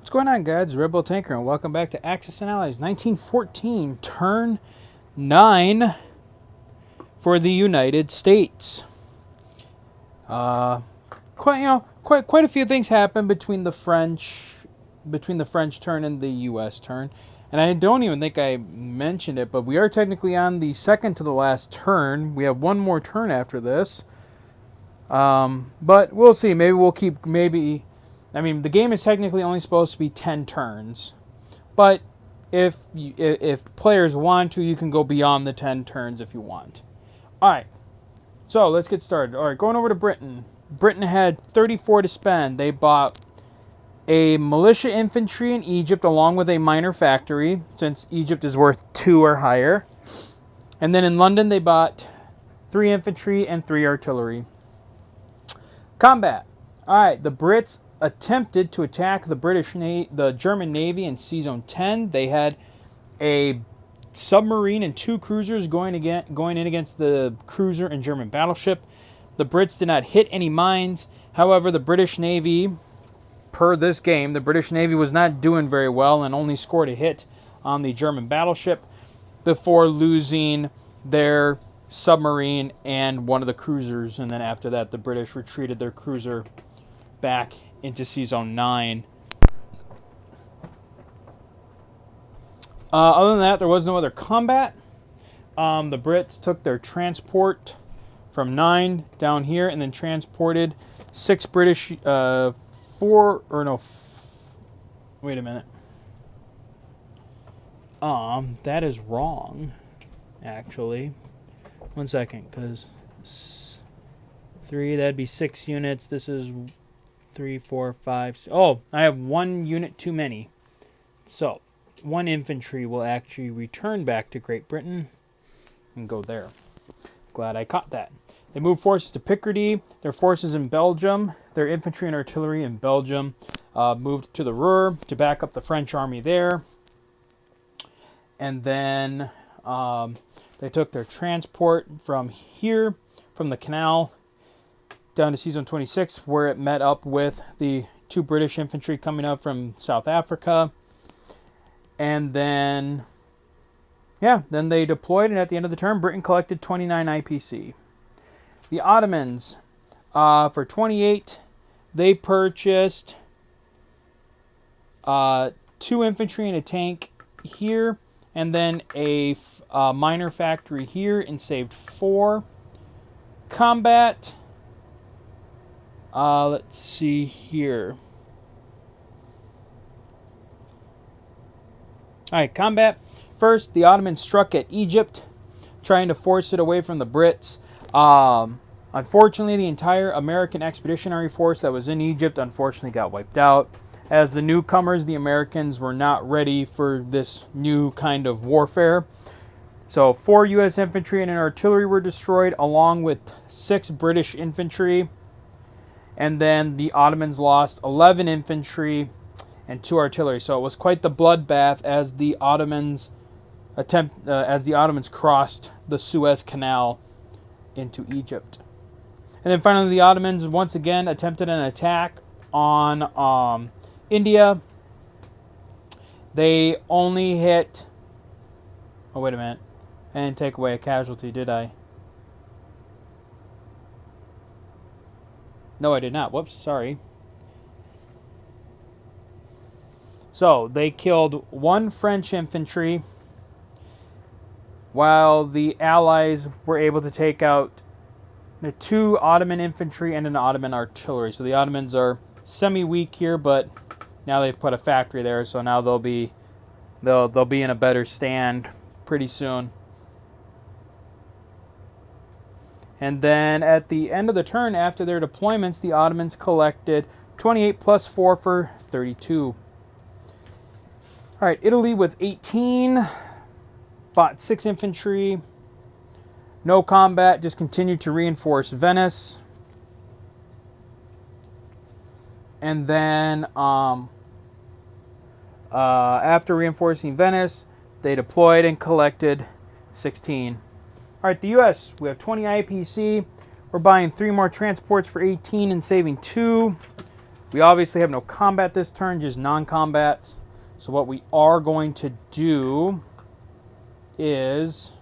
What's going on, guys? Red Bull Tanker, and welcome back to Axis and Allies 1914, turn 9 for the United States. Quite a few things happened between the French turn and the U.S. turn, and I don't even think I mentioned it, but we are technically on the second to the last turn. We have one more turn after this, but we'll see. The game is technically only supposed to be 10 turns, but if players want to, you can go beyond the 10 turns if you want. All right, so let's get started. All right, going over to Britain. Britain had 34 to spend. They bought a militia infantry in Egypt along with a minor factory, since Egypt is worth 2 or higher. And then in London, they bought 3 infantry and 3 artillery. Combat. All right, the Brits attempted to attack the German Navy in Sea Zone 10. They had a submarine and 2 cruisers going in against the cruiser and German battleship. The Brits did not hit any mines. However, the British Navy, per this game, the British Navy was not doing very well and only scored a hit on the German battleship before losing their submarine and one of the cruisers. And then after that, the British retreated their cruiser back into Sea Zone 9. Other than that, there was no other combat. The Brits took their transport from 9 down here and then transported 6 British, wait a minute. That is wrong, actually. 1 second, because 3, that'd be 6 units. This is 3, 4, 5. Oh, I have 1 unit too many. So 1 infantry will actually return back to Great Britain and go there. Glad I caught that. They moved forces to Picardy. Their forces in Belgium, their infantry and artillery in Belgium, moved to the Ruhr to back up the French army there. And then they took their transport from here, from the canal, down to Sea Zone 26, where it met up with the 2 British infantry coming up from South Africa. And then, then they deployed, and at the end of the term, Britain collected 29 IPC. The Ottomans, for 28, they purchased 2 infantry and a tank here, and then a minor factory here, and saved 4. Combat, let's see here. All right, combat. First, the Ottomans struck at Egypt, trying to force it away from the Brits. Unfortunately, the entire American expeditionary force that was in Egypt unfortunately got wiped out. As the newcomers, the Americans were not ready for this new kind of warfare. So 4 U.S. infantry and an artillery were destroyed, along with 6 British infantry. And then the Ottomans lost 11 infantry and 2 artillery. So it was quite the bloodbath as the Ottomans crossed the Suez Canal into Egypt. And then finally, the Ottomans once again attempted an attack on India. They only hit... Oh, wait a minute. I didn't take away a casualty, did I? No, I did not. Whoops, sorry. So, they killed 1 French infantry, while the Allies were able to take out the 2 Ottoman infantry and an Ottoman artillery. So the Ottomans are semi-weak here, but now they've put a factory there, so now they'll be in a better stand pretty soon. And then at the end of the turn, after their deployments, the Ottomans collected 28 plus 4 for 32. All right, Italy with 18, bought 6 infantry. No combat, just continued to reinforce Venice. And then after reinforcing Venice, they deployed and collected 16. All right, the U.S., we have 20 IPC. We're buying 3 more transports for 18 and saving 2. We obviously have no combat this turn, just non-combats. So what we are going to do is...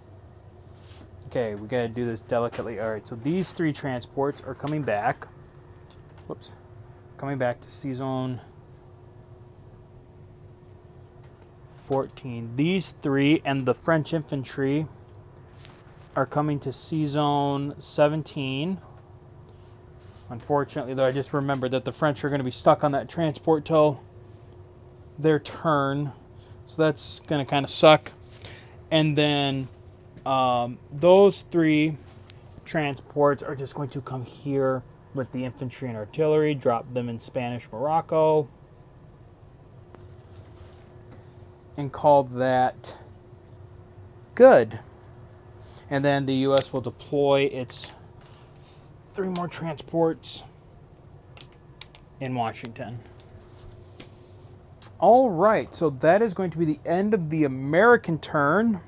Okay, we got to do this delicately. All right, so these 3 transports are coming back. Whoops. Coming back to C-Zone 14. These 3 and the French infantry are coming to C-Zone 17. Unfortunately, though, I just remembered that the French are going to be stuck on that transport till their turn. So that's going to kind of suck. And then those 3 transports are just going to come here with the infantry and artillery, drop them in Spanish Morocco, and call that good. And then the U.S. will deploy its 3 more transports in Washington. All right, so that is going to be the end of the American turn.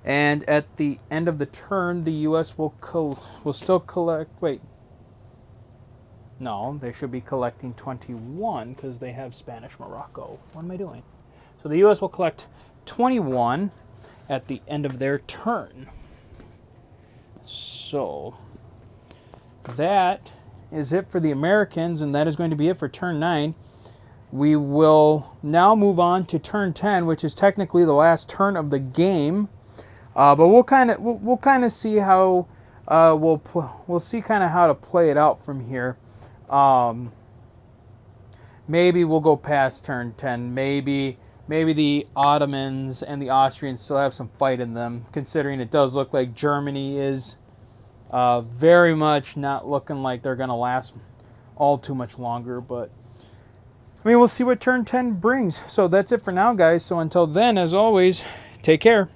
And at the end of the turn, the U.S. will still collect... Wait. No, they should be collecting 21 because they have Spanish Morocco. What am I doing? So the U.S. will collect 21 at the end of their turn. So that is it for the Americans, and that is going to be it for turn 9. We will now move on to turn 10, which is technically the last turn of the game. But we'll kind of see how we'll see kind of how to play it out from here. Maybe we'll go past turn 10. Maybe the Ottomans and the Austrians still have some fight in them, considering it does look like Germany is very much not looking like they're going to last all too much longer. But I mean, we'll see what turn 10 brings. So that's it for now, guys. So until then, as always, take care.